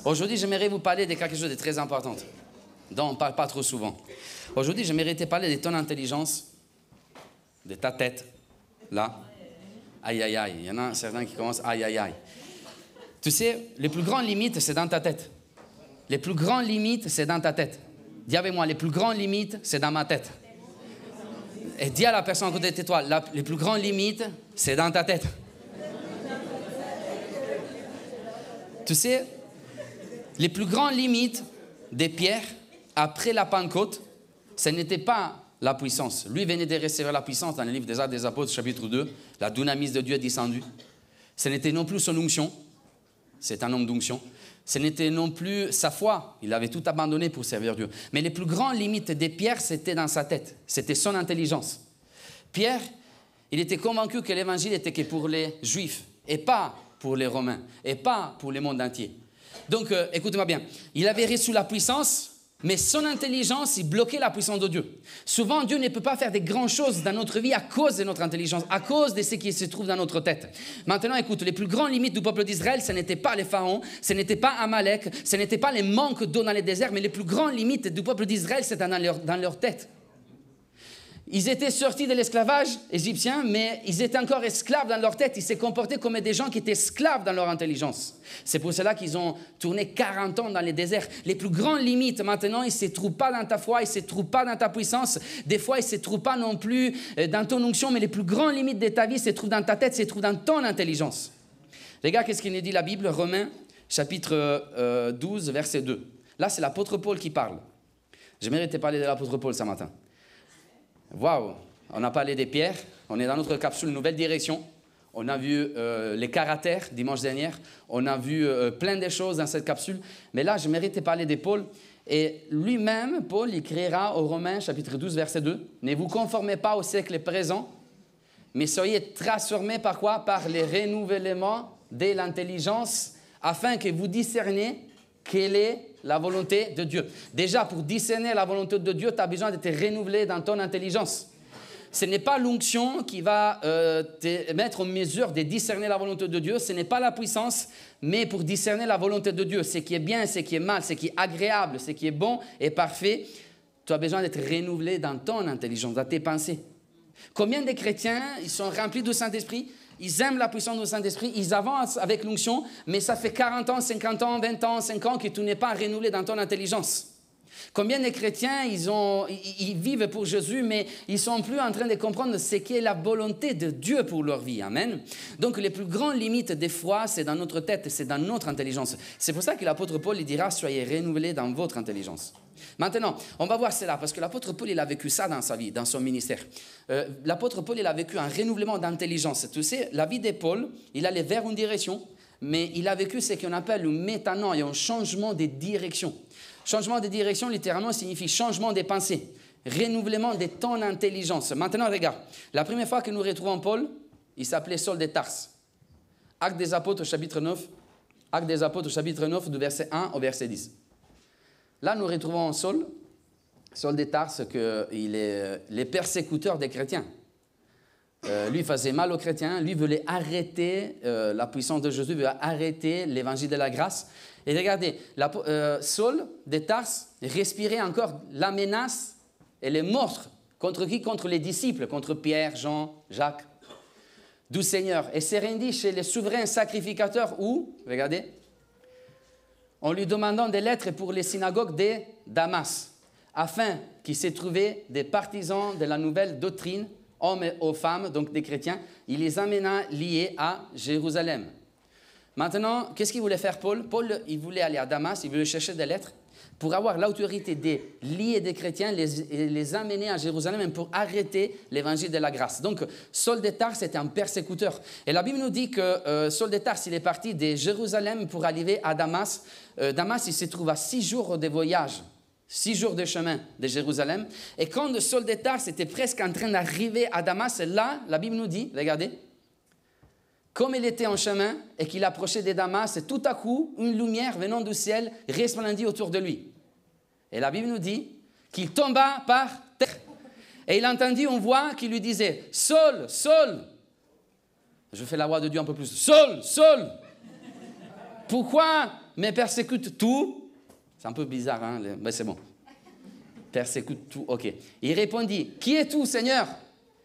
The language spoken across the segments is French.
Aujourd'hui, j'aimerais vous parler de quelque chose de très important, dont on ne parle pas trop souvent. Aujourd'hui, j'aimerais te parler de ton intelligence, de ta tête, là. Aïe, aïe, aïe. Il y en a certains qui commencent aïe, aïe, aïe. Tu sais, les plus grandes limites, c'est dans ta tête. Les plus grandes limites, c'est dans ta tête. Dis avec moi, les plus grandes limites, c'est dans ma tête. Et dis à la personne à côté de toi, les plus grandes limites, c'est dans ta tête. Tu sais, les plus grandes limites de Pierre, après la Pentecôte, ce n'était pas la puissance. Lui venait de recevoir la puissance dans le livre des Actes des Apôtres, chapitre 2. La dunamis de Dieu est descendue. Ce n'était non plus son onction. C'est un homme d'onction. Ce n'était non plus sa foi. Il avait tout abandonné pour servir Dieu. Mais les plus grandes limites de Pierre, c'était dans sa tête. C'était son intelligence. Pierre, il était convaincu que l'évangile était que pour les Juifs et pas pour les Romains et pas pour le monde entier. Donc, écoutez-moi bien. Il avait reçu la puissance, mais son intelligence, il bloquait la puissance de Dieu. Souvent, Dieu ne peut pas faire de grandes choses dans notre vie à cause de notre intelligence, à cause de ce qui se trouve dans notre tête. Maintenant, écoute, les plus grandes limites du peuple d'Israël, ce n'était pas les pharaons, ce n'était pas Amalek, ce n'était pas les manques d'eau dans les déserts, mais les plus grandes limites du peuple d'Israël, c'était dans leur tête. Ils étaient sortis de l'esclavage égyptien, mais ils étaient encore esclaves dans leur tête. Ils se comportaient comme des gens qui étaient esclaves dans leur intelligence. C'est pour cela qu'ils ont tourné 40 ans dans les déserts. Les plus grandes limites, maintenant, ils ne se trouvent pas dans ta foi, ils ne se trouvent pas dans ta puissance. Des fois, ils ne se trouvent pas non plus dans ton onction, mais les plus grandes limites de ta vie se trouvent dans ta tête, se trouvent dans ton intelligence. Regarde qu'est-ce qu'il nous dit la Bible, Romains, chapitre 12, verset 2. Là, c'est l'apôtre Paul qui parle. J'aimerais te parler de l'apôtre Paul ce matin. Waouh, on a parlé des pierres, on est dans notre capsule Nouvelle Direction. On a vu les caractères dimanche dernier, on a vu plein de choses dans cette capsule. Mais là, j'aimerais te parler de Paul. Et lui-même, Paul, il écrira aux Romains, chapitre 12, verset 2. « Ne vous conformez pas au siècle présent, mais soyez transformés par quoi? Par les renouvellements de l'intelligence, afin que vous discerniez quelle est la volonté de Dieu. » Déjà, pour discerner la volonté de Dieu, tu as besoin de te renouveler dans ton intelligence. Ce n'est pas l'onction qui va te mettre en mesure de discerner la volonté de Dieu. Ce n'est pas la puissance, mais pour discerner la volonté de Dieu. Ce qui est bien, ce qui est mal, ce qui est agréable, ce qui est bon et parfait, tu as besoin d'être renouvelé dans ton intelligence, dans tes pensées. Combien de chrétiens, ils sont remplis du Saint-Esprit? Ils aiment la puissance du Saint-Esprit, ils avancent avec l'onction, mais ça fait 40 ans, 50 ans, 20 ans, 5 ans que tu n'es pas renouvelé dans ton intelligence. Combien de chrétiens, ils vivent pour Jésus, mais ils ne sont plus en train de comprendre ce qu'est la volonté de Dieu pour leur vie. Amen. Donc, les plus grandes limites des fois, c'est dans notre tête, c'est dans notre intelligence. C'est pour ça que l'apôtre Paul il dira, soyez renouvelés dans votre intelligence. Maintenant, on va voir cela, parce que l'apôtre Paul, il a vécu ça dans sa vie, dans son ministère. L'apôtre Paul, il a vécu un renouvellement d'intelligence. Tu sais, la vie de Paul, il allait vers une direction, mais il a vécu ce qu'on appelle une métanoïa, un changement de direction. Changement de direction, littéralement, signifie changement des pensées, renouvellement de ton intelligence. Maintenant, regarde, la première fois que nous retrouvons Paul, il s'appelait Saul de Tarse. Actes des Apôtres, chapitre 9, Actes des Apôtres, chapitre 9, du verset 1 au verset 10. Là, nous retrouvons Saul de Tarse, qu'il est le persécuteur des chrétiens. Lui faisait mal aux chrétiens, lui voulait arrêter la puissance de Jésus, voulait arrêter l'évangile de la grâce. Et regardez, Saul de Tarse respirait encore la menace et les meurtres. Contre qui? Contre les disciples, contre Pierre, Jean, Jacques, du Seigneur. Et s'est rendu chez les souverains sacrificateurs où, regardez, en lui demandant des lettres pour les synagogues de Damas, afin qu'il s'y trouvait des partisans de la nouvelle doctrine, hommes et femmes, donc des chrétiens, il les amena liés à Jérusalem. Maintenant, qu'est-ce qu'il voulait faire Paul? Paul, il voulait aller à Damas, il voulait chercher des lettres pour avoir l'autorité de lier des chrétiens, les amener à Jérusalem pour arrêter l'évangile de la grâce. Donc, Saul de Tarse était un persécuteur. Et la Bible nous dit que Saul de Tarse, il est parti de Jérusalem pour arriver à Damas. Damas, il se trouve à 6 jours de voyage. 6 jours de chemin de Jérusalem. Et quand Saul de Tarse était presque en train d'arriver à Damas, là, la Bible nous dit, regardez, comme il était en chemin et qu'il approchait de Damas, tout à coup, une lumière venant du ciel resplendit autour de lui. Et la Bible nous dit qu'il tomba par terre. Et il entendit une voix qui lui disait, « Saul, Saul !» Je fais la voix de Dieu un peu plus. « Saul, Saul ! Pourquoi mais persécute tout. C'est un peu bizarre, hein, mais c'est bon. Persécute tout, ok. Il répondit, qui es tu, Seigneur?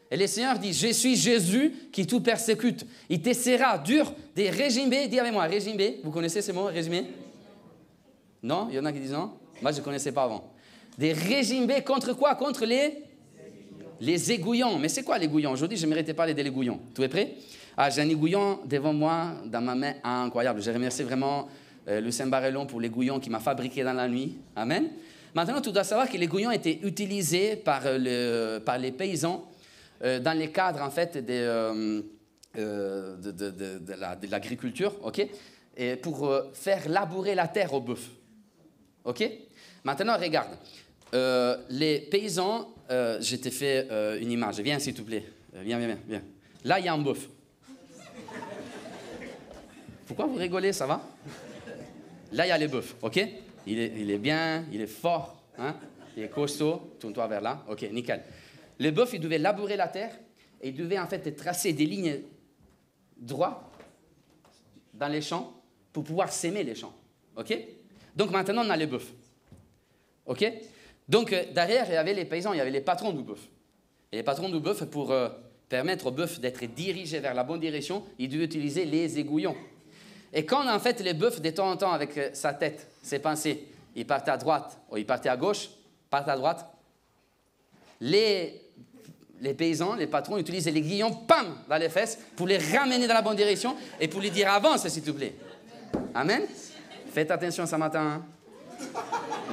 Et le Seigneur dit, je suis Jésus qui tout persécute. Il t'essaiera dur des régimes. Dis avec moi, régime. Vous connaissez ces mots, régime? Non? Il y en a qui disent non? Moi, je ne connaissais pas avant. Des régimes contre quoi? Contre les aiguillons. Mais c'est quoi l'aiguillon? Aujourd'hui, je ne méritais pas parler des aiguillons. Tu es prêt? Ah, j'ai un aiguillon devant moi, dans ma main, incroyable. Je remercie vraiment Lucien Barrellon pour l'aiguillon qu'il m'a fabriqué dans la nuit. Amen. Maintenant, tu dois savoir que l'aiguillon était utilisé par les paysans dans les cadres, en fait, de l'agriculture, ok? Et pour faire labourer la terre au bœuf. Ok? Maintenant, regarde. Les paysans, je t'ai fait une image. Viens, s'il te plaît. Viens. Là, il y a un bœuf. Pourquoi vous rigolez, ça va? Là, il y a les bœufs, ok? Il est bien, il est fort, hein? Il est costaud. Tourne-toi vers là. Ok, nickel. Le bœuf, il devait labourer la terre et il devait en fait tracer des lignes droites dans les champs pour pouvoir s'aimer les champs. Ok? Donc maintenant, on a les bœufs. Ok? Donc derrière, il y avait les paysans, il y avait les patrons du bœuf. Et les patrons du bœuf, pour permettre au bœuf d'être dirigé vers la bonne direction, ils devaient utiliser les aiguillons. Et quand en fait les bœufs, de temps en temps, avec sa tête, ses pensées, il partait à droite ou il partait à gauche, partait à droite, les paysans, les patrons utilisaient les aiguillons, pam, dans les fesses, pour les ramener dans la bonne direction et pour les dire avance, s'il te plaît. Amen. Faites attention ce matin. Hein.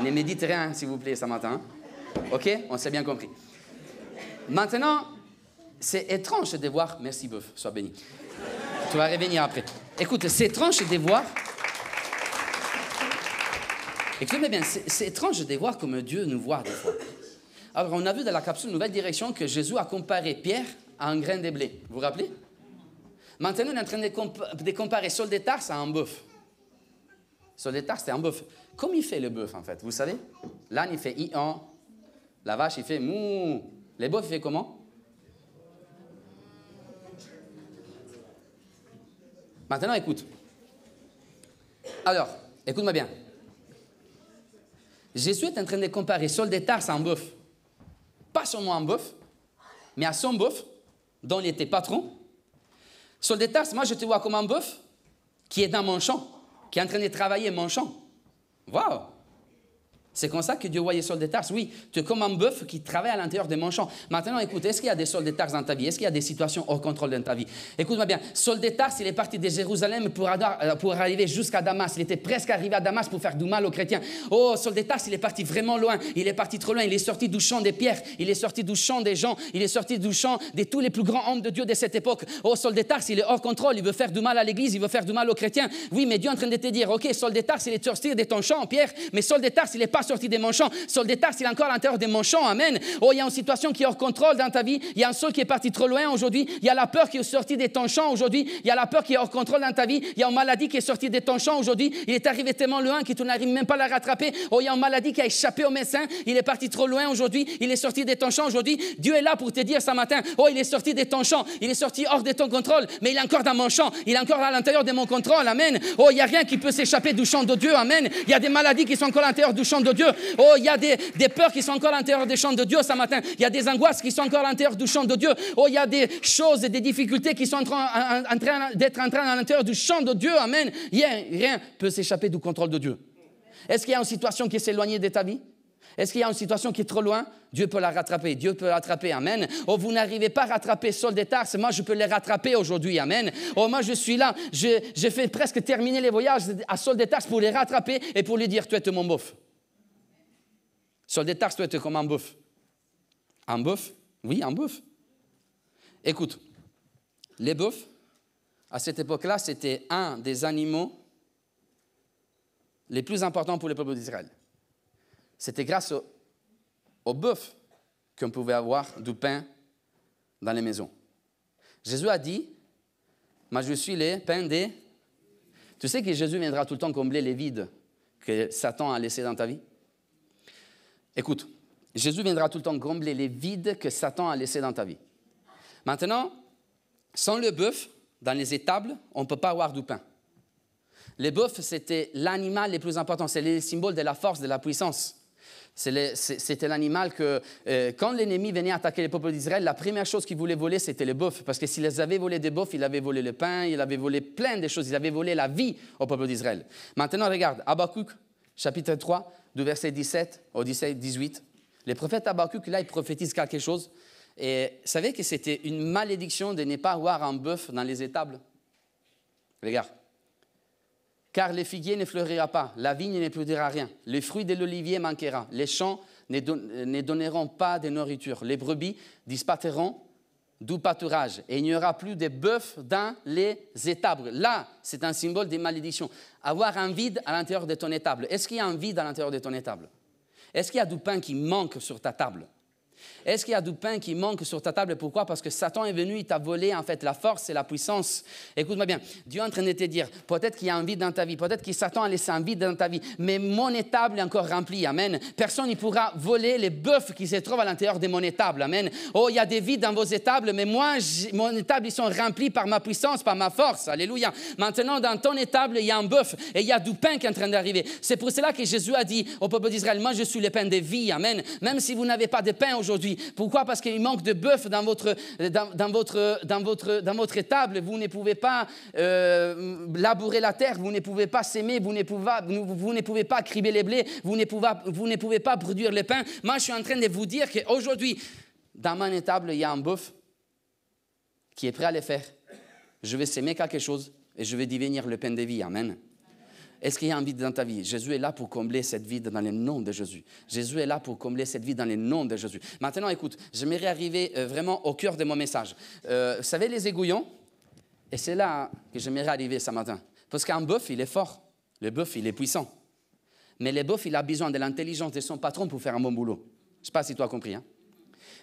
Ne médite rien, s'il vous plaît, ce matin. Ok? On s'est bien compris. Maintenant, c'est étrange de voir... Merci, bœuf, sois béni. Tu vas revenir après. Écoute, c'est étrange de voir... Écoutez bien, c'est étrange de voir comme Dieu nous voit des fois. Alors, on a vu dans la capsule Nouvelle Direction que Jésus a comparé Pierre à un grain de blé. Vous vous rappelez? Maintenant, on est en train de comparer Saul de Tarse à un bœuf. Saul de Tarse, c'est un bœuf. Comment il fait le bœuf, en fait? Vous savez? L'âne, il fait i-an. La vache, il fait mou. Le bœuf, il fait comment? Maintenant, écoute. Alors, écoute-moi bien. Jésus est en train de comparer Saul de Tarse à un bœuf. Pas seulement un bœuf, mais à son bœuf, dont il était patron. Saul de Tarse, moi, je te vois comme un bœuf qui est dans mon champ, qui est en train de travailler mon champ. Waouh! C'est comme ça que Dieu voyait Saul de Tarse. Oui, tu es comme un bœuf qui travaille à l'intérieur de mon champ. Maintenant, écoute, est-ce qu'il y a des Saul de Tarse dans ta vie? Est-ce qu'il y a des situations hors contrôle dans ta vie? Écoute-moi bien, Saul de Tarse, il est parti de Jérusalem pour arriver jusqu'à Damas. Il était presque arrivé à Damas pour faire du mal aux chrétiens. Oh, Saul de Tarse, il est parti vraiment loin. Il est parti trop loin. Il est sorti du champ des pierres. Il est sorti du champ des gens. Il est sorti du champ de tous les plus grands hommes de Dieu de cette époque. Oh, Saul de Tarse, il est hors contrôle. Il veut faire du mal à l'église. Il veut faire du mal aux chrétiens. Oui, mais Dieu est en train de te dire, ok, Saul de Tarse, il est sorti de ton champ, Pierre, mais Saul de Tarse, il n'est pas sorti de mon champ. Saul de Tarse, il est encore à l'intérieur de mon champ. Amen. Oh, il y a une situation qui est hors contrôle dans ta vie. Il y a un Saul qui est parti trop loin aujourd'hui. Il y a la peur qui est sortie de ton champ aujourd'hui. Il y a la peur qui est hors contrôle dans ta vie. Il y a une maladie qui est sortie de ton champ aujourd'hui. Il est arrivé tellement loin que tu n'arrives même pas à la rattraper. Oh, il y a une maladie qui a échappé au médecin. Il est parti trop loin aujourd'hui. Il est sorti de ton champ aujourd'hui. Dieu est là pour te dire ce matin, oh, il est sorti de ton champ. Il est sorti hors de ton contrôle, mais il est encore dans mon champ. Il est encore à l'intérieur de mon contrôle. Amen. Oh, il n'y a rien qui peut s'échapper du champ de Dieu. Amen. Il y a des maladies qui sont encore à l'intérieur du champ de Dieu. Oh, il y a des peurs qui sont encore à l'intérieur des champs de Dieu ce matin. Il y a des angoisses qui sont encore à l'intérieur du champ de Dieu. Oh, il y a des choses et des difficultés qui sont en train d'être en train à l'intérieur du champ de Dieu. Amen. Rien ne peut s'échapper du contrôle de Dieu. Est-ce qu'il y a une situation qui est éloignée de ta vie? Est-ce qu'il y a une situation qui est trop loin? Dieu peut la rattraper. Dieu peut la rattraper. Amen. Oh, vous n'arrivez pas à rattraper Saul de Tarse. Moi, je peux les rattraper aujourd'hui. Amen. Oh, moi, je suis là. J'ai fait presque terminer les voyages à Saul de Tarse pour les rattraper et pour lui dire, tu es mon bœuf. Saul de Tarse doit être comme un bœuf. Un bœuf? Oui, un bœuf. Écoute, les bœufs, à cette époque-là, c'était un des animaux les plus importants pour le peuple d'Israël. C'était grâce au bœuf qu'on pouvait avoir du pain dans les maisons. Jésus a dit, moi je suis le pain des... Tu sais que Jésus viendra tout le temps combler les vides que Satan a laissés dans ta vie? Écoute, Jésus viendra tout le temps combler les vides que Satan a laissés dans ta vie. Maintenant, sans le bœuf, dans les étables, on ne peut pas avoir du pain. Le bœuf, c'était l'animal le plus important. C'est le symbole de la force, de la puissance. C'était l'animal que, quand l'ennemi venait attaquer le peuple d'Israël, la première chose qu'il voulait voler, c'était le bœuf. Parce que s'ils avaient volé des bœufs, il avait volé le pain, il avait volé plein de choses. Il avait volé la vie au peuple d'Israël. Maintenant, regarde, Habakkuk, chapitre 3, du verset 17 au 18. Le prophète Habakkuk, là, il prophétise quelque chose. Et vous savez que c'était une malédiction de ne pas avoir un bœuf dans les étables. Regarde. Car le figuier ne fleurira pas, la vigne ne produira rien, le fruit de l'olivier manquera, les champs ne donneront pas de nourriture, les brebis disparaîtront du pâturage et il n'y aura plus de bœufs dans les étables. Là, c'est un symbole de malédiction. Avoir un vide à l'intérieur de ton étable. Est-ce qu'il y a un vide à l'intérieur de ton étable? Est-ce qu'il y a du pain qui manque sur ta table? Est-ce qu'il y a du pain qui manque sur ta table? Pourquoi? Parce que Satan est venu, il t'a volé en fait la force et la puissance. Écoute-moi bien, Dieu est en train de te dire, peut-être qu'il y a un vide dans ta vie, peut-être que Satan a laissé un vide dans ta vie, mais mon étable est encore remplie, amen. Personne ne pourra voler les bœufs qui se trouvent à l'intérieur de mon étable, amen. Oh, il y a des vides dans vos étables, mais moi, mon étable, ils sont remplis par ma puissance, par ma force, alléluia. Maintenant, dans ton étable, il y a un bœuf et il y a du pain qui est en train d'arriver. C'est pour cela que Jésus a dit au peuple d'Israël, moi, je suis le pain de vie, amen. Même si vous n'avez pas de pain aujourd'hui, pourquoi? Parce qu'il manque de bœuf dans votre étable. Vous ne pouvez pas labourer la terre, vous ne pouvez pas s'aimer, vous ne pouvez pas criber les blés, vous ne pouvez pas produire le pain. Moi, je suis en train de vous dire qu'aujourd'hui, dans mon étable, il y a un bœuf qui est prêt à le faire. Je vais s'aimer quelque chose et je vais devenir le pain de vie. Amen. Est-ce qu'il y a un vide dans ta vie? Jésus est là pour combler cette vide dans le nom de Jésus. Jésus est là pour combler cette vide dans le nom de Jésus. Maintenant, écoute, j'aimerais arriver vraiment au cœur de mon message. Vous savez, les aiguillons, et c'est là que j'aimerais arriver ce matin. Parce qu'un bœuf, il est fort. Le bœuf, il est puissant. Mais le bœuf, il a besoin de l'intelligence de son patron pour faire un bon boulot. Je ne sais pas si tu as compris, hein?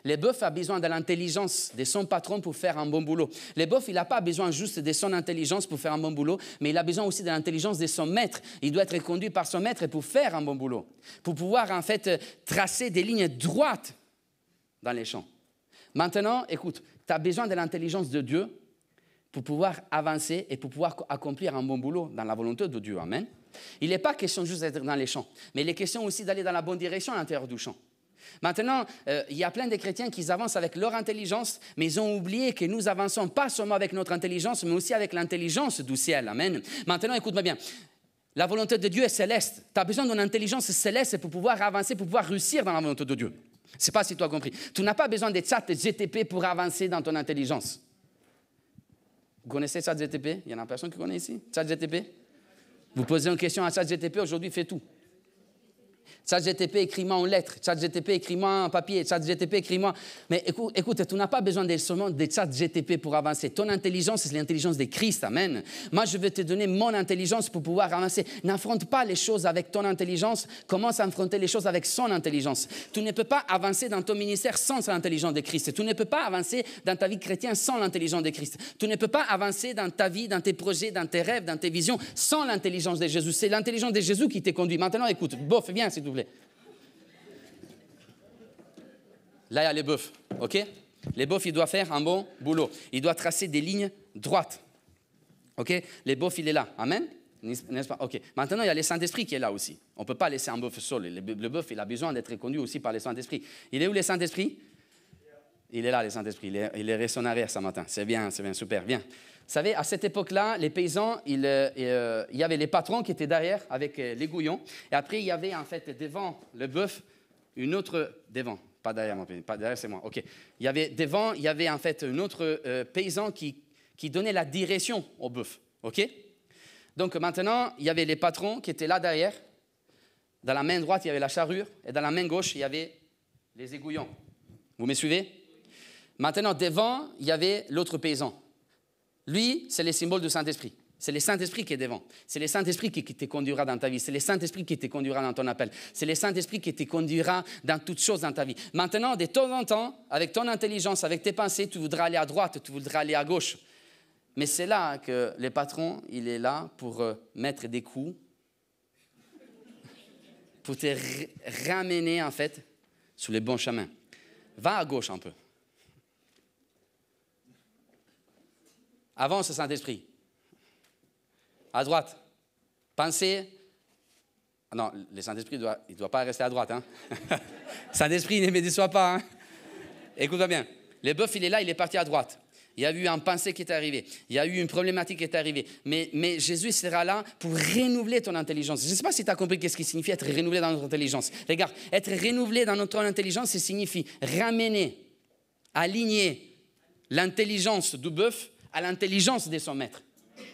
Le bœuf a besoin de l'intelligence de son patron pour faire un bon boulot. Le bœuf, il n'a pas besoin juste de son intelligence pour faire un bon boulot, mais il a besoin aussi de l'intelligence de son maître. Il doit être conduit par son maître pour faire un bon boulot, pour pouvoir en fait tracer des lignes droites dans les champs. Maintenant, écoute, tu as besoin de l'intelligence de Dieu pour pouvoir avancer et pour pouvoir accomplir un bon boulot dans la volonté de Dieu. Amen. Il n'est pas question juste d'être dans les champs, mais il est question aussi d'aller dans la bonne direction à l'intérieur du champ. Maintenant, il y a plein de chrétiens qui avancent avec leur intelligence, mais ils ont oublié que nous avançons pas seulement avec notre intelligence, mais aussi avec l'intelligence du ciel. Amen. Maintenant, écoute-moi bien. La volonté de Dieu est céleste. Tu as besoin d'une intelligence céleste pour pouvoir avancer, pour pouvoir réussir dans la volonté de Dieu. Je ne sais pas si tu as compris. Tu n'as pas besoin de ChatGPT pour avancer dans ton intelligence. Vous connaissez ChatGPT? Il y en a personne qui connaît ici? ChatGPT? Vous posez une question à ChatGPT, aujourd'hui, il fait tout. ChatGPT, écris-moi en lettres. ChatGPT, écris-moi en papier. ChatGPT, écris-moi... Mais écoute, tu n'as pas besoin seulement de ChatGPT pour avancer. Ton intelligence, c'est l'intelligence de Christ. Amen. Moi, je vais te donner mon intelligence pour pouvoir avancer. N'affronte pas les choses avec ton intelligence. Commence à affronter les choses avec son intelligence. Tu ne peux pas avancer dans ton ministère sans l'intelligence de Christ. Tu ne peux pas avancer dans ta vie chrétienne sans l'intelligence de Christ. Tu ne peux pas avancer dans ta vie, dans tes projets, dans tes rêves, dans tes visions sans l'intelligence de Jésus. C'est l'intelligence de Jésus qui te conduit. Maintenant, écoute, bof, viens, s'il te plaît. Là, il y a les bœufs, ok? Les bœufs, il doit faire un bon boulot. Il doit tracer des lignes droites, ok? Les bœufs, il est là, amen? N'est-ce pas? Ok. Maintenant, il y a le Saint-Esprit qui est là aussi. On ne peut pas laisser un bœuf seul. Le bœuf, il a besoin d'être conduit aussi par le Saint-Esprit. Il est où le Saint-Esprit? Il est là, le Saint-Esprit. Il est resté en arrière ce matin. C'est bien, super, bien. Vous savez, à cette époque-là, les paysans, il y avait les patrons qui étaient derrière avec l'aiguillon. Et après, il y avait en fait devant le bœuf une autre devant. Pas derrière, mon pays, pas derrière, c'est moi. Ok. Il y avait devant, il y avait en fait un autre paysan qui donnait la direction au bœuf. Ok. Donc maintenant, il y avait les patrons qui étaient là derrière. Dans la main droite, il y avait la charrue, et dans la main gauche, il y avait les aiguillons. Vous me suivez? Maintenant, devant, il y avait l'autre paysan. Lui, c'est le symbole du Saint-Esprit. C'est le Saint-Esprit qui est devant. C'est le Saint-Esprit qui te conduira dans ta vie. C'est le Saint-Esprit qui te conduira dans ton appel. C'est le Saint-Esprit qui te conduira dans toutes choses dans ta vie. Maintenant, de temps en temps, avec ton intelligence, avec tes pensées, tu voudras aller à droite, tu voudras aller à gauche. Mais c'est là que le patron, il est là pour mettre des coups, pour te ramener, en fait, sur le bon chemin. Va à gauche un peu. Avance, Saint-Esprit. À droite. Pensée. Non, le Saint-Esprit il doit pas rester à droite. Hein? Saint-Esprit, ne me déçoit pas. Hein? Écoute-moi bien. Le bœuf, il est là, il est parti à droite. Il y a eu un pensée qui est arrivé. Il y a eu une problématique qui est arrivée. Mais Jésus sera là pour renouveler ton intelligence. Je ne sais pas si tu as compris ce qui signifie être renouvelé dans notre intelligence. Regarde, être renouvelé dans notre intelligence, ça signifie ramener, aligner l'intelligence du bœuf à l'intelligence de son maître.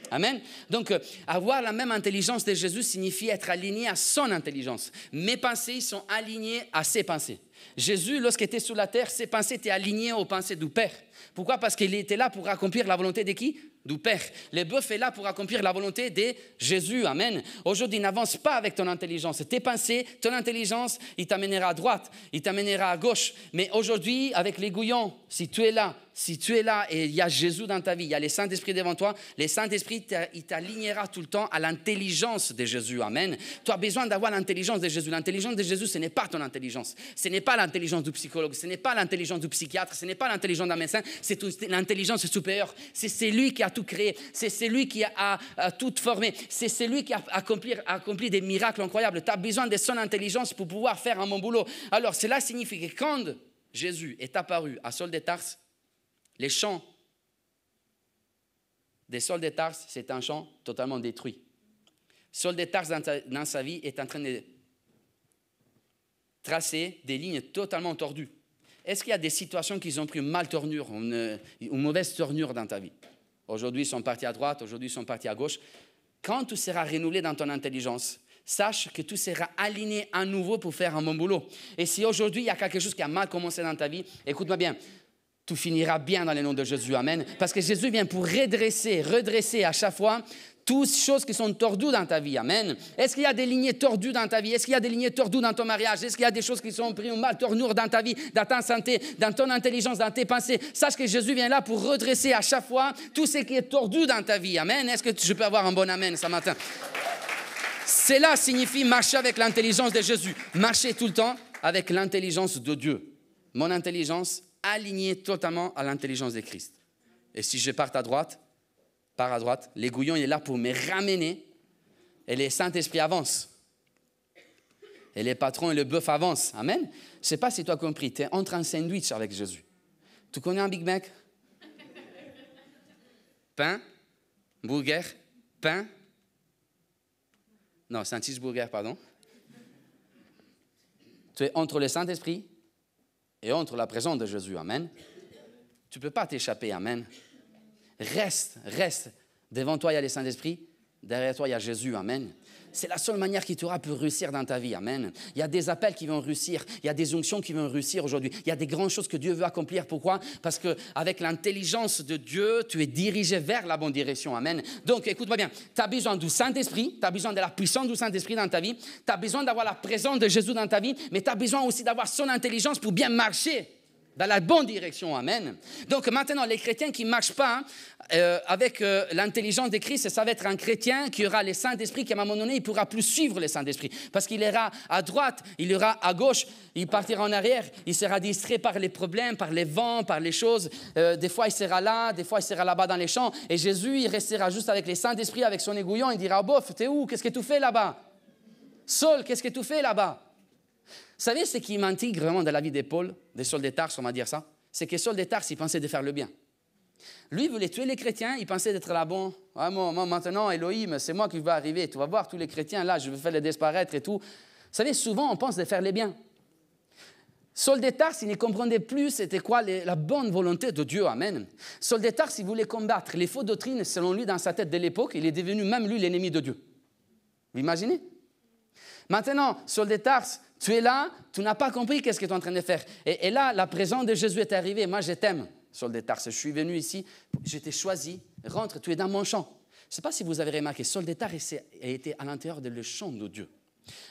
Amen. Donc, avoir la même intelligence de Jésus signifie être aligné à son intelligence. Mes pensées sont alignées à ses pensées. Jésus, lorsqu'il était sur la terre, ses pensées étaient alignées aux pensées du Père. Pourquoi? Parce qu'il était là pour accomplir la volonté de qui? Du Père. Le bœuf est là pour accomplir la volonté de Jésus. Amen. Aujourd'hui, n'avance pas avec ton intelligence. Tes pensées, ton intelligence, il t'amènera à droite, il t'amènera à gauche. Mais aujourd'hui, avec l'aiguillon, si tu es là et il y a Jésus dans ta vie, il y a le Saint-Esprit devant toi, le Saint-Esprit, il t'alignera tout le temps à l'intelligence de Jésus. Amen. Tu as besoin d'avoir l'intelligence de Jésus. L'intelligence de Jésus, ce n'est pas ton intelligence. Ce n'est pas l'intelligence du psychologue, ce n'est pas l'intelligence du psychiatre, ce n'est pas l'intelligence d'un médecin, c'est l'intelligence supérieure. C'est celui qui a tout créé, c'est celui qui a tout formé, c'est celui qui a accompli des miracles incroyables. Tu as besoin de son intelligence pour pouvoir faire un bon boulot. Alors, cela signifie que quand Jésus est apparu à Saul de Tarse, les champs de Saul de Tarse, c'est un champ totalement détruit. Saul de Tarse, dans sa vie, est en train de tracer des lignes totalement tordues. Est-ce qu'il y a des situations qui ont pris une mal tournure, une mauvaise tournure dans ta vie? Aujourd'hui, ils sont partis à droite, aujourd'hui, ils sont partis à gauche. Quand tu seras renouvelé dans ton intelligence, sache que tu seras aligné à nouveau pour faire un bon boulot. Et si aujourd'hui, il y a quelque chose qui a mal commencé dans ta vie, écoute-moi bien, tu finiras bien dans le nom de Jésus. Amen. Parce que Jésus vient pour redresser à chaque fois toutes les choses qui sont tordues dans ta vie. Amen. Est-ce qu'il y a des lignées tordues dans ta vie? Est-ce qu'il y a des lignées tordues dans ton mariage? Est-ce qu'il y a des choses qui sont prises mal tournure dans ta vie, dans ta santé, dans ton intelligence, dans tes pensées? Sache que Jésus vient là pour redresser à chaque fois tout ce qui est tordu dans ta vie. Amen. Est-ce que je peux avoir un bon amen ce matin? Cela signifie marcher avec l'intelligence de Jésus. Marcher tout le temps avec l'intelligence de Dieu. Mon intelligence alignée totalement à l'intelligence de Christ. Et si je pars à droite, l'aiguillon est là pour me ramener et le Saint-Esprit avance. Et les patrons et le bœuf avancent. Amen. Je ne sais pas si tu as compris, tu es entre un sandwich avec Jésus. Tu connais un Big Mac? Pain, burger, pain. Non, c'est un cheeseburger, pardon. Tu es entre le Saint-Esprit et entre la présence de Jésus. Amen. Tu ne peux pas t'échapper. Amen. Reste. Devant toi, il y a le Saint-Esprit. Derrière toi, il y a Jésus. Amen. C'est la seule manière qui t'aura pour réussir dans ta vie. Amen. Il y a des appels qui vont réussir. Il y a des onctions qui vont réussir aujourd'hui. Il y a des grandes choses que Dieu veut accomplir. Pourquoi? Parce qu'avec l'intelligence de Dieu, tu es dirigé vers la bonne direction. Amen. Donc, écoute-moi bien. Tu as besoin du Saint-Esprit. Tu as besoin de la puissance du Saint-Esprit dans ta vie. Tu as besoin d'avoir la présence de Jésus dans ta vie. Mais tu as besoin aussi d'avoir son intelligence pour bien marcher dans la bonne direction. Amen. Donc maintenant, les chrétiens qui ne marchent pas avec l'intelligence de Christ, ça va être un chrétien qui aura le Saint-Esprit, qui à un moment donné, il ne pourra plus suivre le Saint-Esprit. Parce qu'il ira à droite, il ira à gauche, il partira en arrière, il sera distrait par les problèmes, par les vents, par les choses. Des fois, il sera là, des fois, il sera là-bas dans les champs. Et Jésus, il restera juste avec le Saint-Esprit, avec son aiguillon. Il dira, bof, t'es où? Qu'est-ce que tu fais là-bas? Saul, qu'est-ce que tu fais là-bas? Vous savez ce qui m'intrigue vraiment de la vie de Paul, de Saul de Tarse, on va dire ça? C'est que Saul de Tarse, il pensait de faire le bien. Lui, il voulait tuer les chrétiens, il pensait d'être là, bon, ah, moi, maintenant, Elohim, c'est moi qui vais arriver, tu vas voir tous les chrétiens là, je vais faire les disparaître et tout. Vous savez, souvent, on pense de faire le bien. Saul de Tarse, il ne comprenait plus c'était quoi la bonne volonté de Dieu, amen. Saul de Tarse, il voulait combattre les fausses doctrines, selon lui, dans sa tête de l'époque, il est devenu même lui l'ennemi de Dieu. Vous imaginez? Maintenant, Saul de Tarse, tu es là, tu n'as pas compris qu'est-ce que tu es en train de faire. Et là, la présence de Jésus est arrivée. Moi, je t'aime, Saul de Tarse. Je suis venu ici, je t'ai choisi. Rentre, tu es dans mon champ. Je ne sais pas si vous avez remarqué, Saul de Tarse a été à l'intérieur de le champ de Dieu.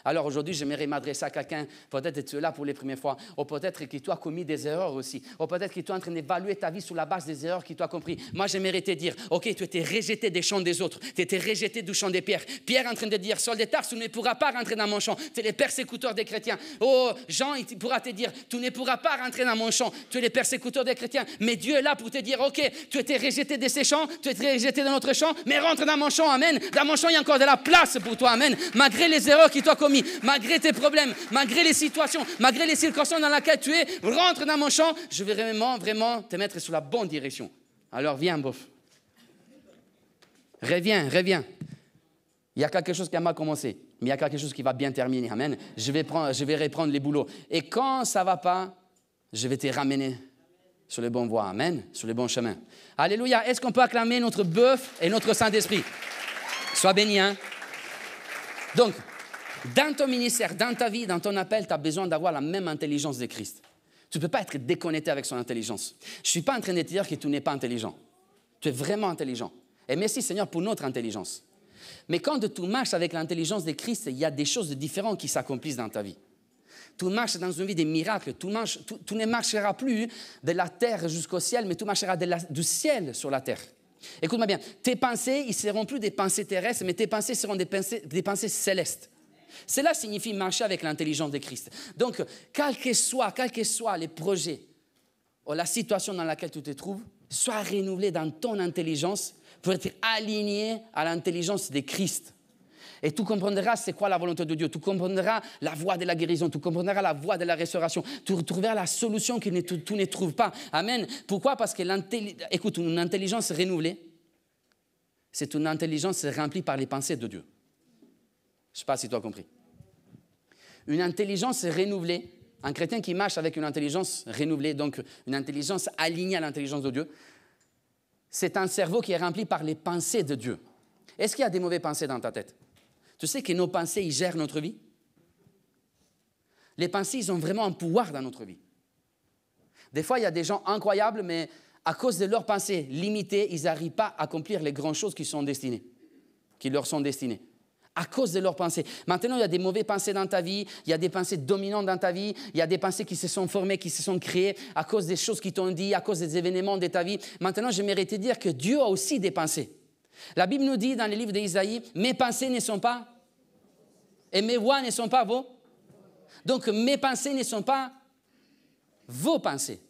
Alors aujourd'hui, j'aimerais m'adresser à quelqu'un, peut-être que tu es là pour les premières fois, ou peut-être que tu as commis des erreurs aussi, ou peut-être que tu es en train d'évaluer ta vie sur la base des erreurs que tu as compris. Moi, j'aimerais te dire, ok, tu étais rejeté des champs des autres, tu étais rejeté du champ des pierres. Pierre est en train de dire, Saul de Tarse, tu ne pourras pas rentrer dans mon champ, tu es le persécuteur des chrétiens. Oh, Jean, il pourra te dire, tu ne pourras pas rentrer dans mon champ, tu es le persécuteur des chrétiens. Mais Dieu est là pour te dire, ok, tu étais rejeté de ces champs, tu étais rejeté de notre champ, mais rentre dans mon champ, amen. Dans mon champ, il y a encore de la place pour toi, amen. Malgré les erreurs que tu as commises, malgré tes problèmes, malgré les situations, malgré les circonstances dans lesquelles tu es, rentre dans mon champ, je vais vraiment te mettre sur la bonne direction. Alors viens, bof. Reviens. Il y a quelque chose qui a mal commencé, mais il y a quelque chose qui va bien terminer, amen. Je vais reprendre les boulots. Et quand ça ne va pas, je vais te ramener sur les bonnes voies, amen, sur les bons chemins. Alléluia. Est-ce qu'on peut acclamer notre bœuf et notre Saint-Esprit? Sois béni, hein. Donc, dans ton ministère, dans ta vie, dans ton appel, tu as besoin d'avoir la même intelligence de Christ. Tu ne peux pas être déconnecté avec son intelligence. Je ne suis pas en train de te dire que tu n'es pas intelligent. Tu es vraiment intelligent. Et merci Seigneur pour notre intelligence. Mais quand tu marches avec l'intelligence de Christ, il y a des choses différentes qui s'accomplissent dans ta vie. Tu marches dans une vie des miracles. Tu ne marcheras plus de la terre jusqu'au ciel, mais tu marcheras du ciel sur la terre. Écoute-moi bien, tes pensées, ils ne seront plus des pensées terrestres, mais tes pensées seront des pensées célestes. Cela signifie marcher avec l'intelligence de Christ. Donc, quels que soient les projets ou la situation dans laquelle tu te trouves, sois renouvelé dans ton intelligence pour être aligné à l'intelligence de Christ. Et tu comprendras c'est quoi la volonté de Dieu. Tu comprendras la voie de la guérison. Tu comprendras la voie de la restauration. Tu trouveras la solution que tu ne trouves pas. Amen. Pourquoi? Parce que écoute, une intelligence renouvelée, c'est une intelligence remplie par les pensées de Dieu. Je ne sais pas si tu as compris. Une intelligence renouvelée, un chrétien qui marche avec une intelligence renouvelée, donc une intelligence alignée à l'intelligence de Dieu, c'est un cerveau qui est rempli par les pensées de Dieu. Est-ce qu'il y a des mauvaises pensées dans ta tête? Tu sais que nos pensées, ils gèrent notre vie? Les pensées, ils ont vraiment un pouvoir dans notre vie. Des fois, il y a des gens incroyables, mais à cause de leurs pensées limitées, ils n'arrivent pas à accomplir les grandes choses qui leur sont destinées. À cause de leurs pensées. Maintenant, il y a des mauvaises pensées dans ta vie, il y a des pensées dominantes dans ta vie, il y a des pensées qui se sont formées, qui se sont créées à cause des choses qui t'ont dit, à cause des événements de ta vie. Maintenant, j'aimerais te dire que Dieu a aussi des pensées. La Bible nous dit dans le livre d'Isaïe, mes pensées ne sont pas, et mes voix ne sont pas vos. Donc, mes pensées ne sont pas vos pensées.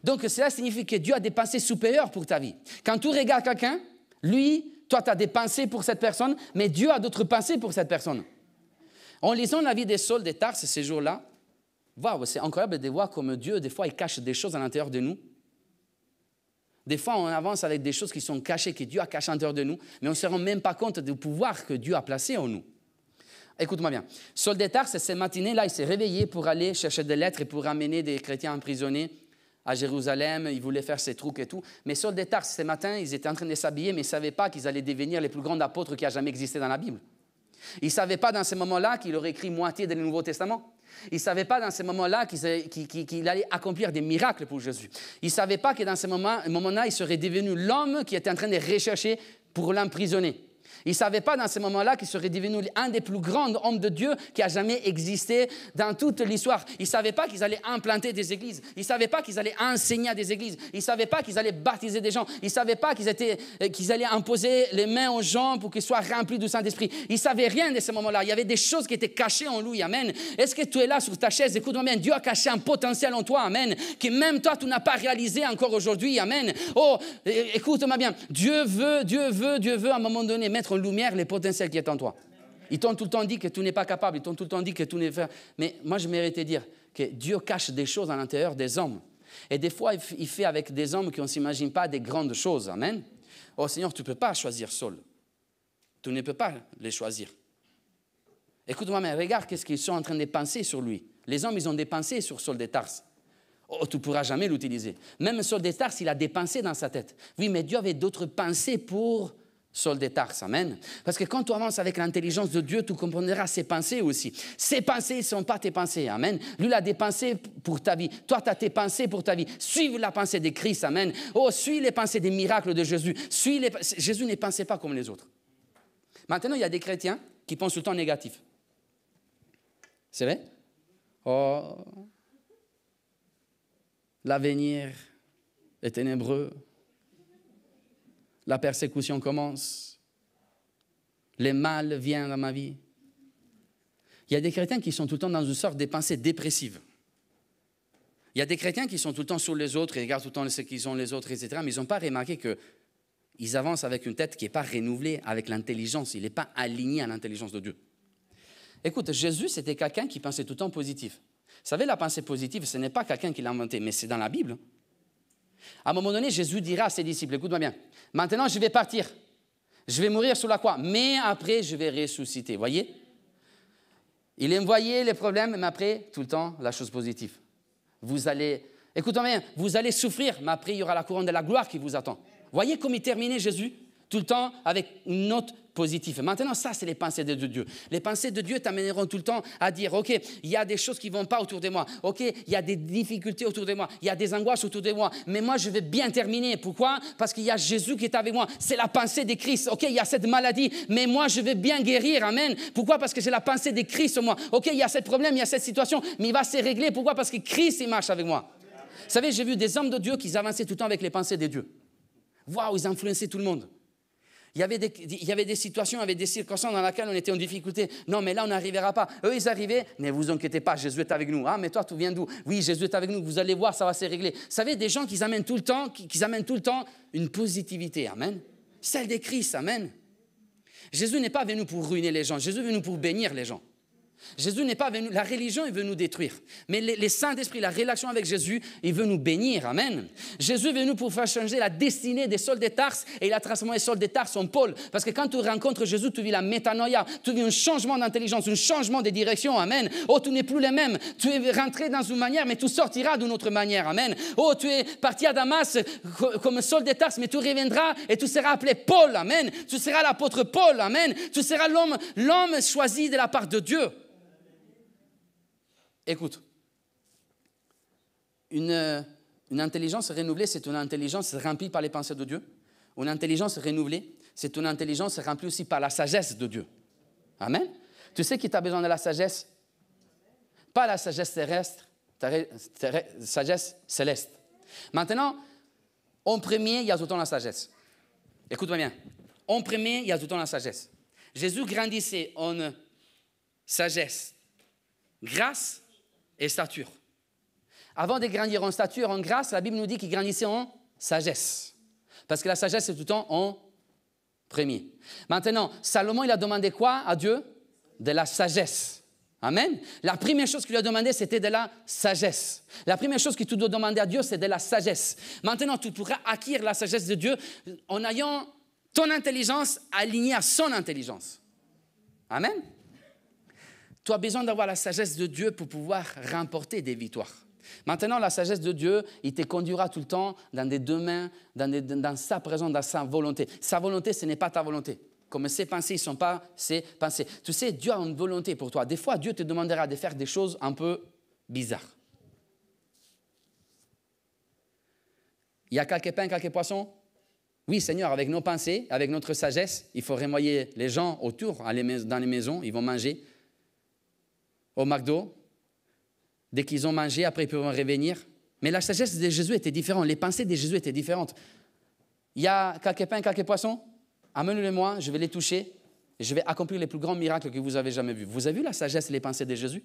Donc, cela signifie que Dieu a des pensées supérieures pour ta vie. Quand tu regardes quelqu'un, lui, toi, tu as des pensées pour cette personne, mais Dieu a d'autres pensées pour cette personne. En lisant la vie de Saul de Tarse ces jours-là, wow, c'est incroyable de voir comme Dieu, des fois, il cache des choses à l'intérieur de nous. Des fois, on avance avec des choses qui sont cachées, que Dieu a cachées à l'intérieur de nous, mais on ne se rend même pas compte du pouvoir que Dieu a placé en nous. Écoute-moi bien. Saul de Tarse, cette matinée-là, il s'est réveillé pour aller chercher des lettres et pour ramener des chrétiens emprisonnés à Jérusalem, ils voulaient faire ces trucs et tout. Mais Saul de Tarse, ce matin, ils étaient en train de s'habiller, mais ils ne savaient pas qu'ils allaient devenir les plus grands apôtres qui a jamais existé dans la Bible. Ils ne savaient pas dans ce moment-là qu'il aurait écrit moitié du Nouveau Testament. Ils ne savaient pas dans ce moment-là qu'il allait accomplir des miracles pour Jésus. Ils ne savaient pas que dans ce moment-là, il serait devenu l'homme qui était en train de rechercher pour l'emprisonner. Ils ne savaient pas dans ce moment-là qu'il serait devenu un des plus grands hommes de Dieu qui a jamais existé dans toute l'histoire. Ils ne savaient pas qu'ils allaient implanter des églises. Ils ne savaient pas qu'ils allaient enseigner à des églises. Ils ne savaient pas qu'ils allaient baptiser des gens. Ils ne savaient pas qu'ils allaient imposer les mains aux gens pour qu'ils soient remplis du Saint-Esprit. Ils ne savaient rien de ce moment-là. Il y avait des choses qui étaient cachées en lui. Amen. Est-ce que tu es là sur ta chaise? Écoute-moi bien. Dieu a caché un potentiel en toi. Amen. Que même toi, tu n'as pas réalisé encore aujourd'hui. Amen. Oh, écoute-moi bien. Dieu veut à un moment donné mettre en lumière les potentiels qui est en toi. Ils t'ont tout le temps dit que tu n'es pas capable, ils t'ont tout le temps dit que tu n'es pas... Mais moi, je mérite de dire que Dieu cache des choses à l'intérieur des hommes. Et des fois, il fait avec des hommes qui ne s'imagine pas des grandes choses. Amen. Oh Seigneur, tu ne peux pas choisir Saul. Tu ne peux pas les choisir. Écoute-moi, mais regarde qu'est-ce qu'ils sont en train de penser sur lui. Les hommes, ils ont des pensées sur Saul de Tarse. Oh, tu ne pourras jamais l'utiliser. Même Saul de Tarse, il a des pensées dans sa tête. Oui, mais Dieu avait d'autres pensées pour Saul de Tarse, amen. Parce que quand tu avances avec l'intelligence de Dieu, tu comprendras ses pensées aussi. Ses pensées ne sont pas tes pensées, amen. Lui, il a des pensées pour ta vie. Toi, tu as tes pensées pour ta vie. Suis la pensée de Christ, amen. Oh, suis les pensées des miracles de Jésus. Jésus ne pensait pas comme les autres. Maintenant, il y a des chrétiens qui pensent tout le temps négatif. C'est vrai? Oh, l'avenir est ténébreux. La persécution commence. Le mal vient dans ma vie. Il y a des chrétiens qui sont tout le temps dans une sorte de pensée dépressive. Il y a des chrétiens qui sont tout le temps sur les autres, ils regardent tout le temps ce qu'ils ont les autres, etc. Mais ils n'ont pas remarqué qu'ils avancent avec une tête qui n'est pas renouvelée avec l'intelligence. Il n'est pas aligné à l'intelligence de Dieu. Écoute, Jésus, c'était quelqu'un qui pensait tout le temps positif. Vous savez, la pensée positive, ce n'est pas quelqu'un qui l'a inventé, mais c'est dans la Bible. À un moment donné, Jésus dira à ses disciples, écoute-moi bien, maintenant je vais partir, je vais mourir sur la croix, mais après je vais ressusciter. Voyez? Il envoyait les problèmes, mais après, tout le temps, la chose positive. Vous allez, écoutez bien, vous allez souffrir, mais après, il y aura la couronne de la gloire qui vous attend. Voyez comme il terminait Jésus, tout le temps avec une note positive. Maintenant, ça, c'est les pensées de Dieu. Les pensées de Dieu t'amèneront tout le temps à dire, OK, il y a des choses qui ne vont pas autour de moi. OK, il y a des difficultés autour de moi. Il y a des angoisses autour de moi. Mais moi, je vais bien terminer. Pourquoi? Parce qu'il y a Jésus qui est avec moi. C'est la pensée de Christ. OK, il y a cette maladie, mais moi, je vais bien guérir. Amen. Pourquoi? Parce que j'ai la pensée de Christ en moi. OK, il y a ce problème, il y a cette situation, mais il va se régler. Pourquoi? Parce que Christ, il marche avec moi. Vous savez, j'ai vu des hommes de Dieu qui avançaient tout le temps avec les pensées de Dieu. Waouh, ils influençaient tout le monde. Il y avait des situations, il y avait des circonstances dans lesquelles on était en difficulté. Non, mais là, on n'arrivera pas. Eux, ils arrivaient. Ne vous inquiétez pas, Jésus est avec nous. Ah, mais toi, tu viens d'où? Oui, Jésus est avec nous. Vous allez voir, ça va se régler. Vous savez, des gens qui amènent tout le temps une positivité. Amen. Celle de Christ. Amen. Jésus n'est pas venu pour ruiner les gens. Jésus est venu pour bénir les gens. Jésus n'est pas venu, la religion, il veut nous détruire. Mais les Saint-Esprit, la relation avec Jésus, il veut nous bénir. Amen. Jésus est venu pour faire changer la destinée des Saul de Tarse et il a transformé Saul de Tarse en Paul. Parce que quand tu rencontres Jésus, tu vis la métanoïa, tu vis un changement d'intelligence, un changement de direction. Amen. Oh, tu n'es plus le même. Tu es rentré dans une manière, mais tu sortiras d'une autre manière. Amen. Oh, tu es parti à Damas comme Saul de Tarse, mais tu reviendras et tu seras appelé Paul. Amen. Tu seras l'apôtre Paul. Amen. Tu seras l'homme choisi de la part de Dieu. Écoute, une intelligence renouvelée, c'est une intelligence remplie par les pensées de Dieu. Une intelligence renouvelée, c'est une intelligence remplie aussi par la sagesse de Dieu. Amen. Tu sais qui t'a besoin de la sagesse? Pas la sagesse terrestre, sagesse céleste. Maintenant, en premier, il y a tout le temps la sagesse. Écoute-moi bien. En premier, il y a tout le temps la sagesse. Jésus grandissait en sagesse, grâce et stature. Avant de grandir en stature, en grâce, la Bible nous dit qu'il grandissait en sagesse. Parce que la sagesse, c'est tout le temps en premier. Maintenant, Salomon, il a demandé quoi à Dieu? De la sagesse. Amen. La première chose qu'il lui a demandé, c'était de la sagesse. La première chose que tu dois demander à Dieu, c'est de la sagesse. Maintenant, tu pourras acquérir la sagesse de Dieu en ayant ton intelligence alignée à son intelligence. Amen. Tu as besoin d'avoir la sagesse de Dieu pour pouvoir remporter des victoires. Maintenant, la sagesse de Dieu, il te conduira tout le temps dans des domaines, dans sa présence, dans sa volonté. Sa volonté, ce n'est pas ta volonté. Comme ses pensées ne sont pas ses pensées. Tu sais, Dieu a une volonté pour toi. Des fois, Dieu te demandera de faire des choses un peu bizarres. Il y a quelques pains, quelques poissons? Oui, Seigneur, avec nos pensées, avec notre sagesse, il faut remoyer les gens autour, dans les maisons, ils vont manger. Au McDo, dès qu'ils ont mangé, après ils peuvent revenir. Mais la sagesse de Jésus était différente, les pensées de Jésus étaient différentes. Il y a quelques pains, quelques poissons, amenez-les-moi, je vais les toucher, et je vais accomplir les plus grands miracles que vous avez jamais vus. Vous avez vu la sagesse et les pensées de Jésus?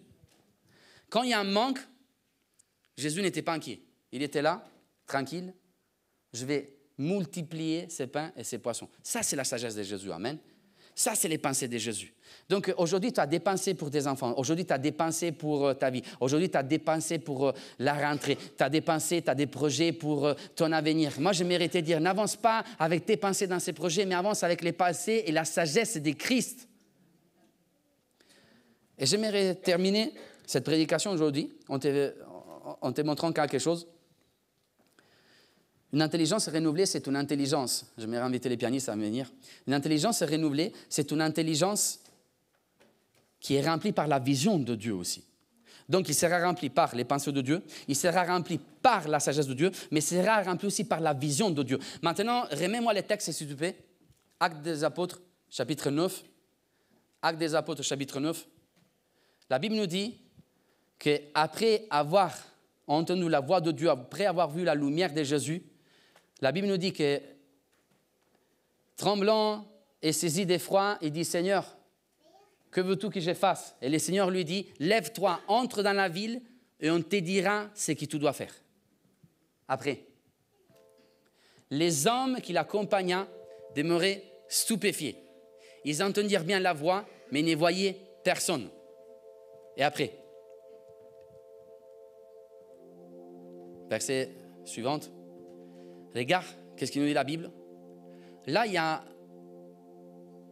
Quand il y a un manque, Jésus n'était pas inquiet. Il était là, tranquille, je vais multiplier ces pains et ces poissons. Ça, c'est la sagesse de Jésus, amen. Ça, c'est les pensées de Jésus. Donc, aujourd'hui, tu as dépensé pour tes enfants. Aujourd'hui, tu as dépensé pour ta vie. Aujourd'hui, tu as dépensé pour la rentrée. Tu as dépensé, tu as des projets pour ton avenir. Moi, j'aimerais te dire, n'avance pas avec tes pensées dans ces projets, mais avance avec les pensées et la sagesse de Christ. Et j'aimerais terminer cette prédication aujourd'hui en te montrant quelque chose. Une intelligence renouvelée, c'est une intelligence. J'aimerais inviter les pianistes à venir. Une intelligence renouvelée, c'est une intelligence qui est remplie par la vision de Dieu aussi. Donc, il sera rempli par les pensées de Dieu, il sera rempli par la sagesse de Dieu, mais il sera rempli aussi par la vision de Dieu. Maintenant, remets-moi les textes, s'il te plaît. Actes des Apôtres, chapitre 9. Actes des Apôtres, chapitre 9. La Bible nous dit qu'après avoir entendu la voix de Dieu, après avoir vu la lumière de Jésus, la Bible nous dit que, tremblant et saisi d'effroi, il dit, Seigneur, que veux-tu que je fasse? Et le Seigneur lui dit, lève-toi, entre dans la ville et on te dira ce que tu dois faire. Après, les hommes qui l'accompagnaient demeuraient stupéfiés. Ils entendirent bien la voix, mais ne voyaient personne. Et après, verset suivant, regarde, qu'est-ce qu'il nous dit la Bible? Là, il y a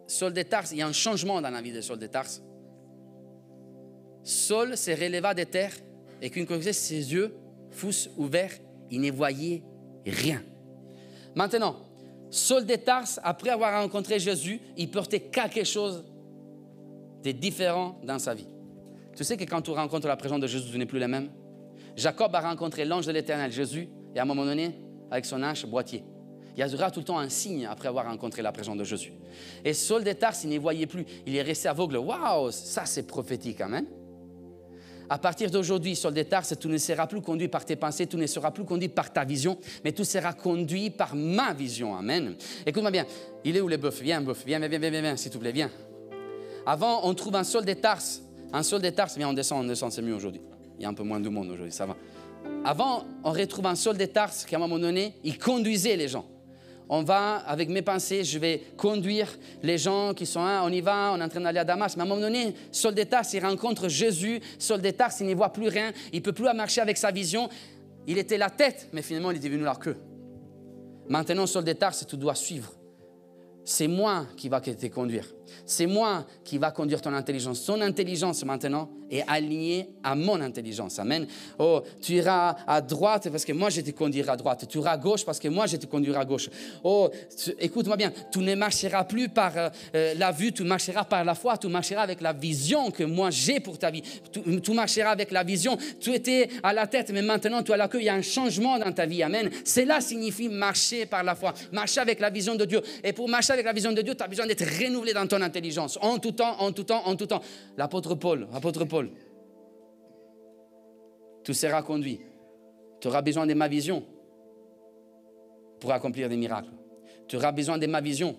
Saul de Tarse, il y a un changement dans la vie de Saul de Tarse. Saul se releva de terre et qu'une fois ses yeux fussent ouverts, il ne voyait rien. Maintenant, Saul de Tarse, après avoir rencontré Jésus, il portait quelque chose de différent dans sa vie. Tu sais que quand tu rencontres la présence de Jésus, tu n'es plus le même. Jacob a rencontré l'ange de l'Éternel, Jésus, et à un moment donné, avec son hache, boîtier. Il y aura tout le temps un signe après avoir rencontré la présence de Jésus. Et Saul de Tarse, il ne voyait plus. Il est resté aveugle. Waouh, ça c'est prophétique, amen. À partir d'aujourd'hui, Saul de Tarse, tu ne seras plus conduit par tes pensées, tu ne seras plus conduit par ta vision, mais tu seras conduit par ma vision, amen. Écoute-moi bien, il est où le bœuf? Viens, s'il te plaît, viens. Avant, on trouve un Saul de Tarse. Un Saul de Tarse, viens, on descend, c'est mieux aujourd'hui. Il y a un peu moins de monde aujourd'hui, ça va. Avant, on retrouve un Saul de Tarse qui, à un moment donné, il conduisait les gens. On va, avec mes pensées, je vais conduire les gens qui sont, on y va, on est en train d'aller à Damas. Mais à un moment donné, Saul de Tarse, il rencontre Jésus. Saul de Tarse, il ne voit plus rien. Il ne peut plus marcher avec sa vision. Il était la tête, mais finalement, il est devenu la queue. Maintenant, Saul de Tarse, tu dois suivre. C'est moi qui va te conduire. C'est moi qui va conduire ton intelligence. Ton intelligence maintenant est alignée à mon intelligence. Amen. Oh, tu iras à droite parce que moi je te conduirai à droite. Tu iras à gauche parce que moi je te conduirai à gauche. Oh, écoute-moi bien. Tu ne marcheras plus par la vue, tu marcheras par la foi. Tu marcheras avec la vision que moi j'ai pour ta vie. Tu marcheras avec la vision. Tu étais à la tête, mais maintenant tu as la queue. Il y a un changement dans ta vie. Amen. Cela signifie marcher par la foi. Marcher avec la vision de Dieu. Et pour marcher avec la vision de Dieu, tu as besoin d'être renouvelé dans ton intelligence. En tout temps, en tout temps, en tout temps. L'apôtre Paul, tu seras conduit. Tu auras besoin de ma vision pour accomplir des miracles. Tu auras besoin de ma vision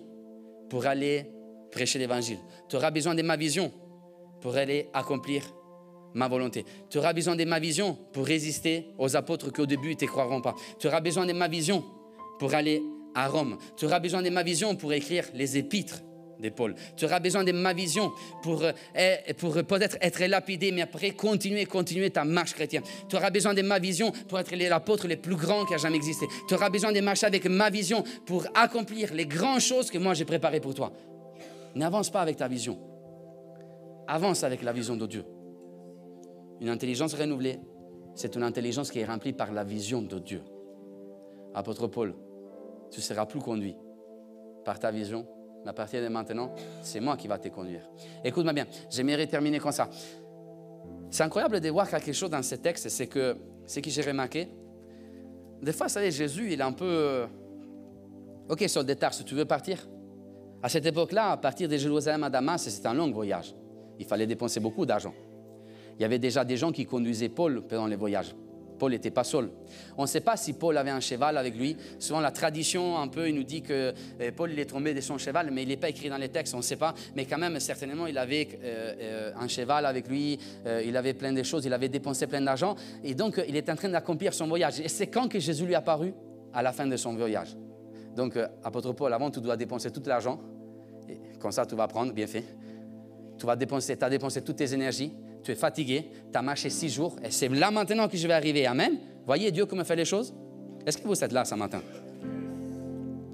pour aller prêcher l'évangile. Tu auras besoin de ma vision pour aller accomplir ma volonté. Tu auras besoin de ma vision pour résister aux apôtres qui au début ne te croiront pas. Tu auras besoin de ma vision pour aller à Rome. Tu auras besoin de ma vision pour écrire les épîtres de Paul. Tu auras besoin de ma vision pour peut-être être lapidé, mais après continuer ta marche chrétienne. Tu auras besoin de ma vision pour être l'apôtre le plus grand qui a jamais existé. Tu auras besoin de marcher avec ma vision pour accomplir les grandes choses que moi j'ai préparées pour toi. N'avance pas avec ta vision. Avance avec la vision de Dieu. Une intelligence renouvelée, c'est une intelligence qui est remplie par la vision de Dieu. Apôtre Paul, tu ne seras plus conduit par ta vision, mais à partir de maintenant, c'est moi qui va te conduire. Écoute-moi bien, j'aimerais terminer comme ça. C'est incroyable de voir quelque chose dans ce texte, c'est que ce que j'ai remarqué, des fois, vous savez, Jésus, il est un peu... Ok, Saul de Tarse, tu veux partir? À cette époque-là, à partir de Jérusalem à Damas, c'était un long voyage. Il fallait dépenser beaucoup d'argent. Il y avait déjà des gens qui conduisaient Paul pendant les voyages. Paul n'était pas seul. On ne sait pas si Paul avait un cheval avec lui. Souvent, la tradition, un peu, il nous dit que Paul il est tombé de son cheval, mais il n'est pas écrit dans les textes, on ne sait pas. Mais quand même, certainement, il avait un cheval avec lui, il avait plein de choses, il avait dépensé plein d'argent. Et donc, il est en train d'accomplir son voyage. Et c'est quand que Jésus lui est apparu? À la fin de son voyage. Donc, apôtre Paul, avant, tu dois dépenser tout l'argent. Et comme ça, tu vas prendre, bien fait. Tu as dépensé toutes tes énergies. Tu es fatigué, tu as marché 6 jours, et c'est là maintenant que je vais arriver. Amen. Voyez Dieu comment il fait les choses? Est-ce que vous êtes là ce matin?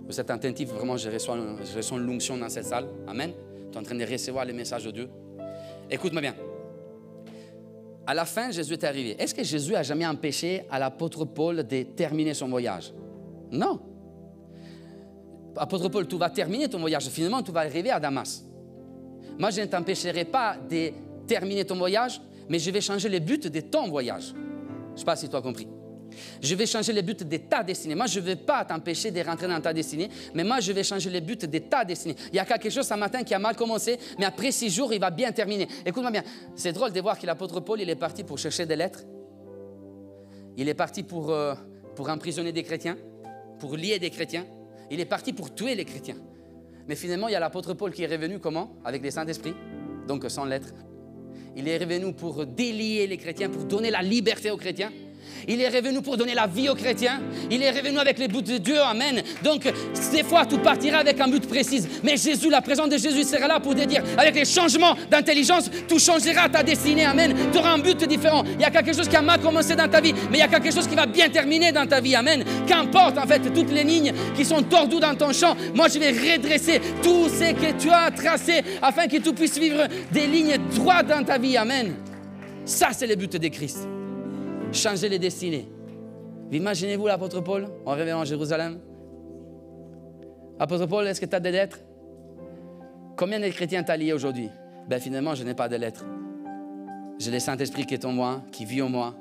Vous êtes attentif, vraiment, je reçois l'onction dans cette salle. Amen. Tu es en train de recevoir les messages de Dieu. Écoute-moi bien. À la fin, Jésus est arrivé. Est-ce que Jésus a jamais empêché à l'apôtre Paul de terminer son voyage? Non. Apôtre Paul, tu vas terminer ton voyage. Finalement, tu vas arriver à Damas. Moi, je ne t'empêcherai pas de terminer ton voyage, mais je vais changer le but de ton voyage. Je ne sais pas si tu as compris. Je vais changer les buts de ta destinée. Moi, je ne vais pas t'empêcher de rentrer dans ta destinée, mais moi, je vais changer les buts de ta destinée. Il y a quelque chose ce matin qui a mal commencé, mais après 6 jours, il va bien terminer. Écoute-moi bien, c'est drôle de voir que l'apôtre Paul, il est parti pour chercher des lettres. Il est parti pour emprisonner des chrétiens, pour lier des chrétiens. Il est parti pour tuer les chrétiens. Mais finalement, il y a l'apôtre Paul qui est revenu comment? Avec le Saint-Esprit, donc sans lettres. Il est revenu pour délier les chrétiens, pour donner la liberté aux chrétiens. Il est revenu pour donner la vie aux chrétiens. Il est revenu avec les buts de Dieu. Amen. Donc, des fois, tout partira avec un but précis. Mais Jésus, la présence de Jésus sera là pour te dire, avec les changements d'intelligence, tout changera ta destinée. Amen. Tu auras un but différent. Il y a quelque chose qui a mal commencé dans ta vie, mais il y a quelque chose qui va bien terminer dans ta vie. Amen. Qu'importe, en fait, toutes les lignes qui sont tordues dans ton champ, moi, je vais redresser tout ce que tu as tracé afin que tu puisses vivre des lignes droites dans ta vie. Amen. Ça, c'est le but de Christ. Changer les destinées. Imaginez-vous l'apôtre Paul en revenant à Jérusalem. Apôtre Paul, est-ce que tu as des lettres? Combien de chrétiens t'as lié aujourd'hui? Ben finalement, je n'ai pas de lettres. J'ai le Saint-Esprit qui est en moi, qui vit en moi.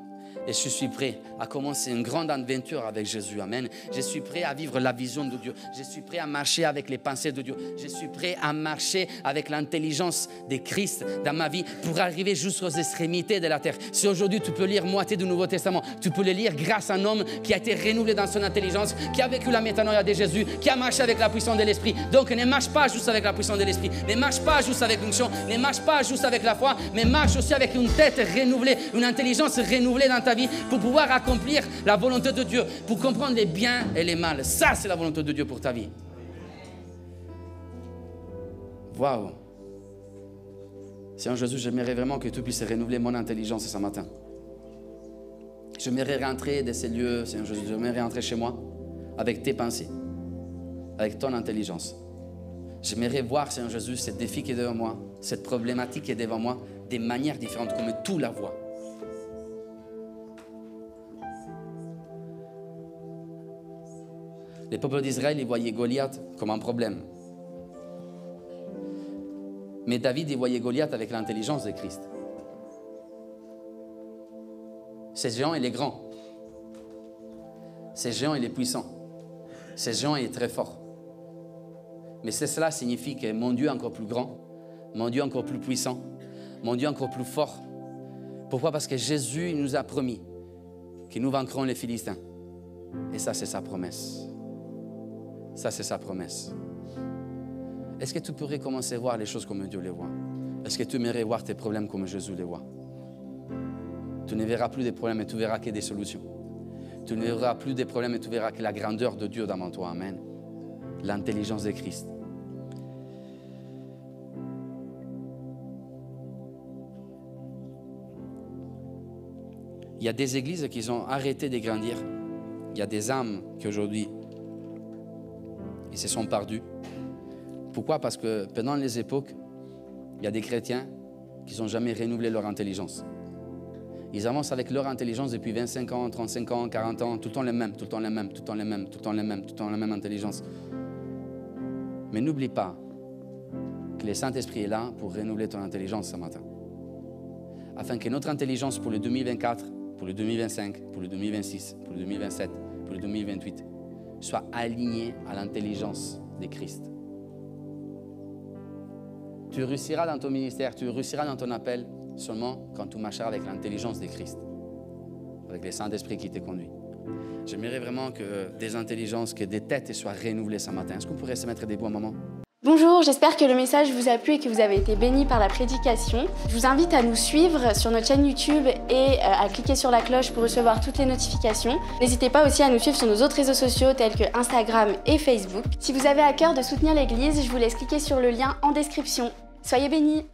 Et je suis prêt à commencer une grande aventure avec Jésus. Amen. Je suis prêt à vivre la vision de Dieu. Je suis prêt à marcher avec les pensées de Dieu. Je suis prêt à marcher avec l'intelligence de Christ dans ma vie pour arriver jusqu'aux extrémités de la terre. Si aujourd'hui tu peux lire moitié du Nouveau Testament, tu peux le lire grâce à un homme qui a été renouvelé dans son intelligence, qui a vécu la métanoïa de Jésus, qui a marché avec la puissance de l'Esprit. Donc ne marche pas juste avec la puissance de l'Esprit. Ne marche pas juste avec l'onction. Ne marche pas juste avec la foi, mais marche aussi avec une tête renouvelée, une intelligence renouvelée dans ta vie pour pouvoir accomplir la volonté de Dieu, pour comprendre les biens et les mal. Ça, c'est la volonté de Dieu pour ta vie. Waouh! Seigneur Jésus, j'aimerais vraiment que tu puisses renouveler mon intelligence ce matin. J'aimerais rentrer de ces lieux, Seigneur Jésus, j'aimerais rentrer chez moi avec tes pensées, avec ton intelligence. J'aimerais voir, Seigneur Jésus, ce défi qui est devant moi, cette problématique qui est devant moi, des manières différentes, comme tu la vois. Les peuples d'Israël, ils voyaient Goliath comme un problème. Mais David, il voyait Goliath avec l'intelligence de Christ. Ce géant, il est grand. Ce géant, il est puissant. Ce géant, il est très fort. Mais cela signifie que mon Dieu est encore plus grand, mon Dieu est encore plus puissant, mon Dieu est encore plus fort. Pourquoi? Parce que Jésus nous a promis que nous vaincrons les Philistins. Et ça, c'est sa promesse. Ça, c'est sa promesse. Est-ce que tu pourrais commencer à voir les choses comme Dieu les voit? Est-ce que tu aimerais voir tes problèmes comme Jésus les voit? Tu ne verras plus des problèmes et tu verras que des solutions. Tu ne verras plus des problèmes et tu verras que la grandeur de Dieu devant toi. Amen. L'intelligence de Christ. Il y a des églises qui ont arrêté de grandir. Il y a des âmes qui aujourd'hui ils se sont perdus. Pourquoi? Parce que pendant les époques, il y a des chrétiens qui n'ont jamais renouvelé leur intelligence. Ils avancent avec leur intelligence depuis 25 ans, 35 ans, 40 ans, tout le temps les mêmes, tout le temps les mêmes, tout le temps les mêmes, tout le temps les mêmes, tout le temps la même intelligence. Mais n'oublie pas que le Saint-Esprit est là pour renouveler ton intelligence ce matin. Afin que notre intelligence pour le 2024, pour le 2025, pour le 2026, pour le 2027, pour le 2028, soit alignée à l'intelligence de Christ. Tu réussiras dans ton ministère, tu réussiras dans ton appel seulement quand tu marcheras avec l'intelligence de Christ, avec le Saint-Esprit qui te conduit. J'aimerais vraiment que des intelligences, que des têtes soient renouvelées ce matin. Est-ce qu'on pourrait se mettre debout un moment? Bonjour, j'espère que le message vous a plu et que vous avez été bénis par la prédication. Je vous invite à nous suivre sur notre chaîne YouTube et à cliquer sur la cloche pour recevoir toutes les notifications. N'hésitez pas aussi à nous suivre sur nos autres réseaux sociaux tels que Instagram et Facebook. Si vous avez à cœur de soutenir l'Église, je vous laisse cliquer sur le lien en description. Soyez bénis!